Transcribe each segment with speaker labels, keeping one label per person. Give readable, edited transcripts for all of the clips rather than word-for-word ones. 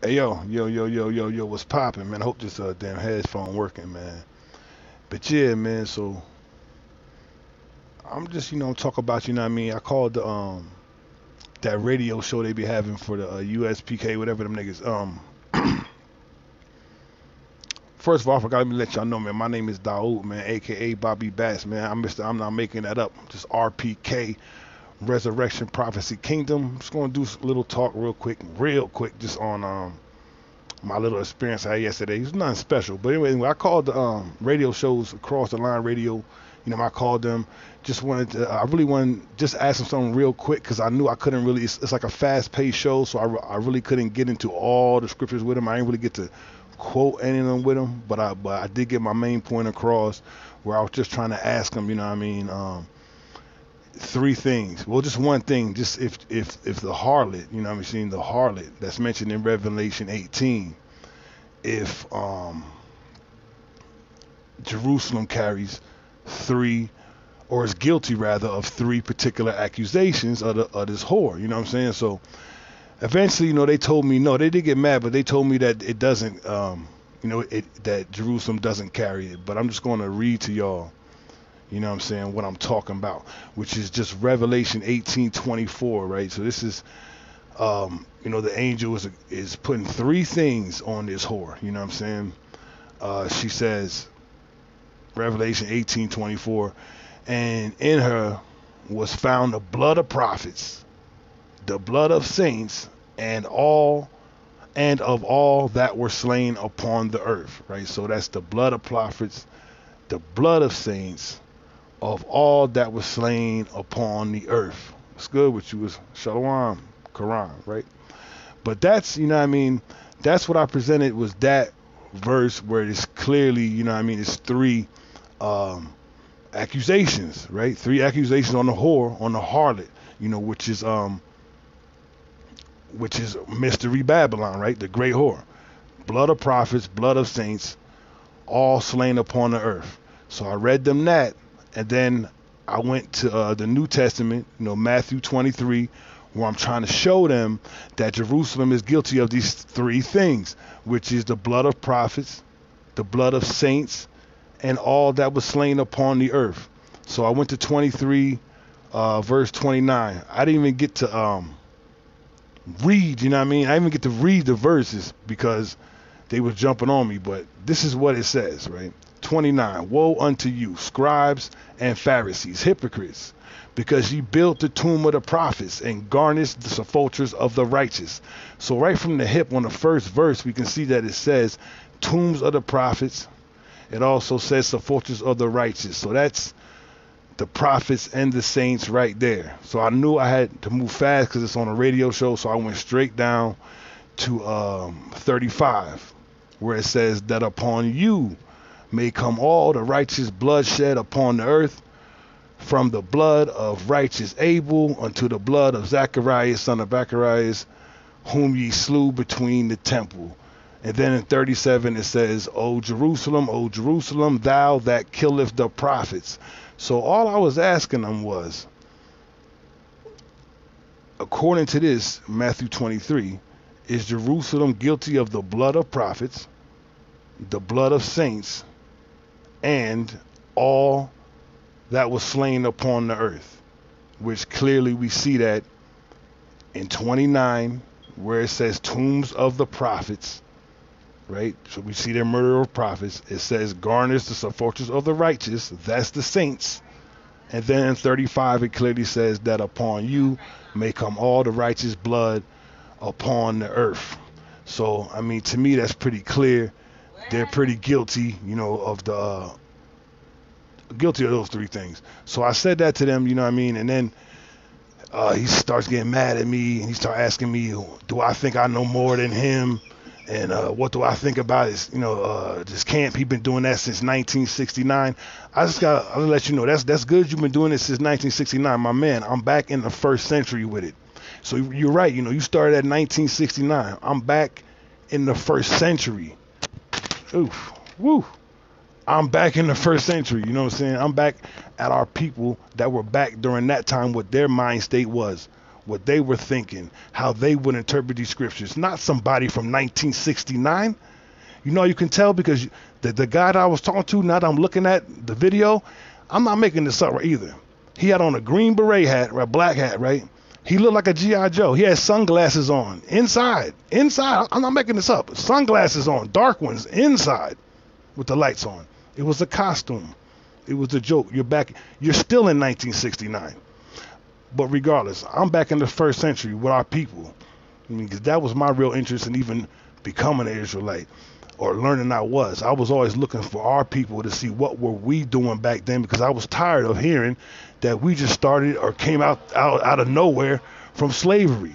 Speaker 1: Hey yo, what's poppin', man? I hope this damn headphone working, man. But yeah, man. So I'm just talk about what I mean. I called the that radio show they be having for the USPK, whatever them niggas. First of all, I forgot to let y'all know, man. My name is Daud, man, aka Bobby Bass, man. I'm not making that up. Just RPK, Resurrection Prophecy Kingdom. I'm just gonna do a little talk real quick, just on my little experience I had yesterday. It was nothing special. But anyway, I called the radio shows across the line radio. I called them. I really wanted just ask them something real quick because I knew I couldn't really. It's like a fast-paced show, so I really couldn't get into all the scriptures with them. I didn't really get to quote any of them with them, but I did get my main point across where I was just trying to ask them. Three things. Well, just one thing. Just if the harlot, the harlot that's mentioned in Revelation 18, if Jerusalem carries three, or is guilty rather of three particular accusations of this whore. You know what I'm saying? So eventually, they told me no. They did get mad, but they told me that it doesn't. That Jerusalem doesn't carry it. But I'm just going to read to y'all. You know what I'm saying? What I'm talking about, which is just Revelation 18:24, right? So this is, the angel is putting three things on this whore. You know what I'm saying? She says, Revelation 18:24, and in her was found the blood of prophets, the blood of saints, and of all that were slain upon the earth. Right. So that's the blood of prophets, the blood of saints, of all that was slain upon the earth. What's good with you is Shalom, Quran, right? But that's, that's what I presented was that verse where it's clearly, it's three um, accusations, right? Three accusations on the whore, on the harlot, which is mystery Babylon, right? The great whore. Blood of prophets, blood of saints, all slain upon the earth. So I read them that, and then I went to the New Testament, Matthew 23, where I'm trying to show them that Jerusalem is guilty of these three things, which is the blood of prophets, the blood of saints, and all that was slain upon the earth. So I went to 23, verse 29. I didn't even get to read, I didn't even get to read the verses because they was jumping on me, but this is what it says, right? 29, woe unto you, scribes and Pharisees, hypocrites, because ye built the tomb of the prophets and garnished the sepulchres of the righteous. So right from the hip on the first verse, we can see that it says tombs of the prophets. It also says sepulchres of the righteous. So that's the prophets and the saints right there. So I knew I had to move fast because it's on a radio show. So I went straight down to 35, where it says that upon you may come all the righteous blood shed upon the earth, from the blood of righteous Abel unto the blood of Zacharias, son of Barachias, whom ye slew between the temple. And then in 37 it says, O Jerusalem, thou that killest the prophets. So all I was asking them was, according to this, Matthew 23, is Jerusalem guilty of the blood of prophets, the blood of saints, and all that was slain upon the earth? Which clearly we see that in 29, where it says tombs of the prophets, right? So we see their murder of prophets. It says garnish the sepulchres of the righteous, that's the saints. And then in 35, it clearly says that upon you may come all the righteous blood upon the earth. So, to me, that's pretty clear. They're pretty guilty, of the guilty of those three things. So I said that to them, and then he starts getting mad at me, and he starts asking me, do I think I know more than him? And what do I think about this camp? He's been doing that since 1969. I'll let you know that's good. You've been doing this since 1969, my man. I'm back in the first century with it. So you're right. You started at 1969. I'm back in the first century. Oof, woo. I'm back in the first century. You know what I'm saying? I'm back at our people that were back during that time, what their mind state was what they were thinking, how they would interpret these scriptures, not somebody from 1969. You know, you can tell because the guy that I was talking to, now that I'm looking at the video, I'm not making this up either. He had on a green beret hat, or a black hat, right? He looked like a G.I. Joe. He had sunglasses on inside. I'm not making this up. Sunglasses on, dark ones inside with the lights on. It was a costume. It was a joke. You're still in 1969. But regardless, I'm back in the first century with our people. I mean, 'cause that was my real interest in even becoming an Israelite or learning I was. I was always looking for our people to see what were we doing back then, because I was tired of hearing that we just started or came out of nowhere from slavery.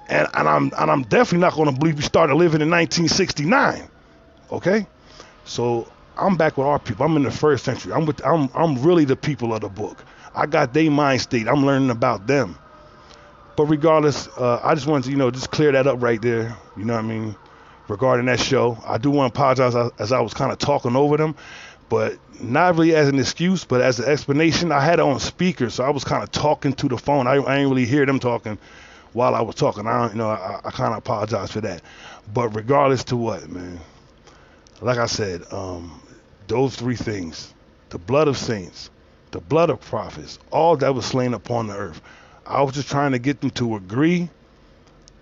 Speaker 1: And I'm definitely not going to believe we started living in 1969. Okay? So I'm back with our people. I'm in the first century. I'm really the people of the book. I got their mind state. I'm learning about them. But regardless, I just wanted to, just clear that up right there. You know what I mean? Regarding that show, I do want to apologize as I was kind of talking over them, but not really as an excuse, but as an explanation. I had it on speaker, so I was kind of talking to the phone. I ain't really hear them talking while I was talking. I kind of apologize for that. But regardless to what, man, like I said, those three things: the blood of saints, the blood of prophets, all that was slain upon the earth. I was just trying to get them to agree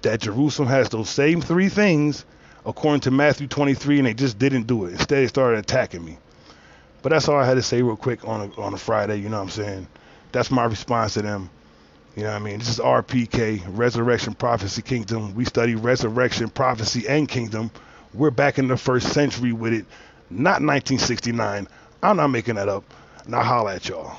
Speaker 1: that Jerusalem has those same three things according to Matthew 23, and they just didn't do it. Instead, they started attacking me. But that's all I had to say real quick on a Friday, you know what I'm saying? That's my response to them. You know what I mean? This is RPK, Resurrection, Prophecy, Kingdom. We study resurrection, prophecy, and kingdom. We're back in the first century with it, not 1969. I'm not making that up. And I'll holla at y'all.